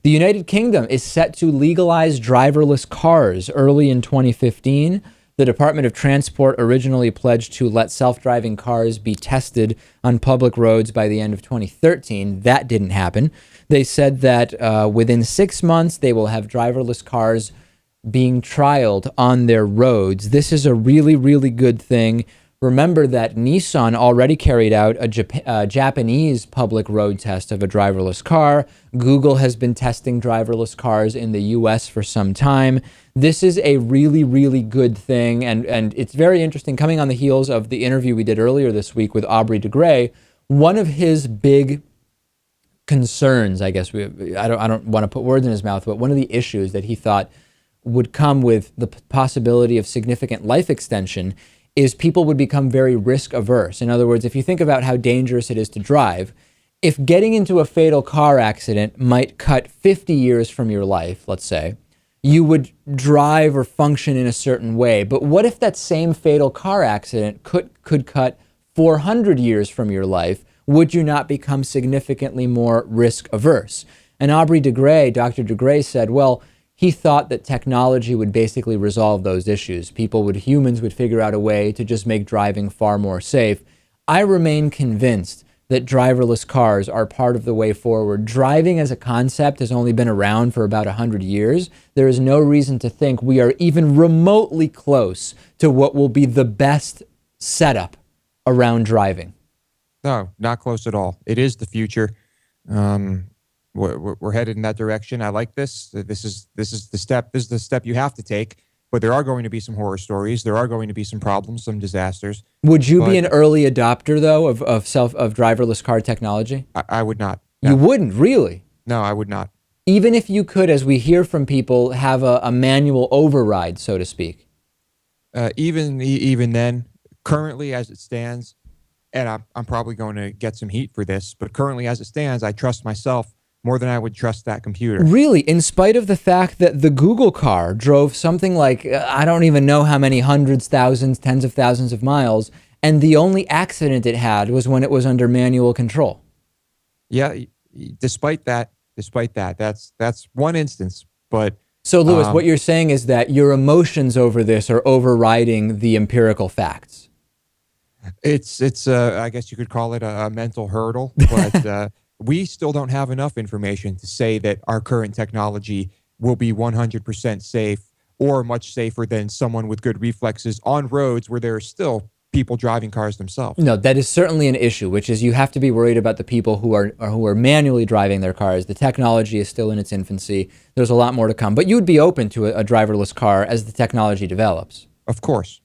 The United Kingdom is set to legalize driverless cars early in 2015. The Department of Transport originally pledged to let self-driving cars be tested on public roads by the end of 2013. That didn't happen. They said that within 6 months, they will have driverless cars being trialed on their roads. This is a really, really good thing. Remember that Nissan already carried out a Japanese public road test of a driverless car. Google has been testing driverless cars in the US for some time. This is a really, really good thing, and it's very interesting. Coming on the heels of the interview we did earlier this week with Aubrey de Grey, one of his big concerns, I guess, I don't want to put words in his mouth, but one of the issues that he thought would come with the possibility of significant life extension is people would become very risk averse. In other words, if you think about how dangerous it is to drive, if getting into a fatal car accident might cut 50 years from your life, let's say, you would drive or function in a certain way. But what if that same fatal car accident could cut 400 years from your life? Would you not become significantly more risk averse? And Aubrey de Grey, Dr. de Grey said, well, he thought that technology would basically resolve those issues. Humans would figure out a way to just make driving far more safe. I remain convinced that driverless cars are part of the way forward. Driving as a concept has only been around for about 100 years. There is no reason to think we are even remotely close to what will be the best setup around driving. No, not close at all. It is the future. We're headed in that direction. I like this. This is the step. This is the step you have to take. But there are going to be some horror stories. There are going to be some problems, some disasters. Would you be an early adopter though of driverless car technology? I would not. No. You wouldn't, really? No, I would not. Even if you could, as we hear from people, have a manual override, so to speak. Even then, currently as it stands, and I'm probably going to get some heat for this, but currently as it stands, I trust myself more than I would trust that computer. Really? In spite of the fact that the Google car drove something like, I don't even know how many hundreds, thousands, tens of thousands of miles, and the only accident it had was when it was under manual control. Yeah, despite that, that's one instance. But so, Lewis, what you're saying is that your emotions over this are overriding the empirical facts. It's I guess you could call it a mental hurdle, but we still don't have enough information to say that our current technology will be 100% safe or much safer than someone with good reflexes on roads where there are still people driving cars themselves. No, that is certainly an issue, which is you have to be worried about the people who are manually driving their cars. The technology is still in its infancy. There's a lot more to come. But you would be open to a driverless car as the technology develops. Of course.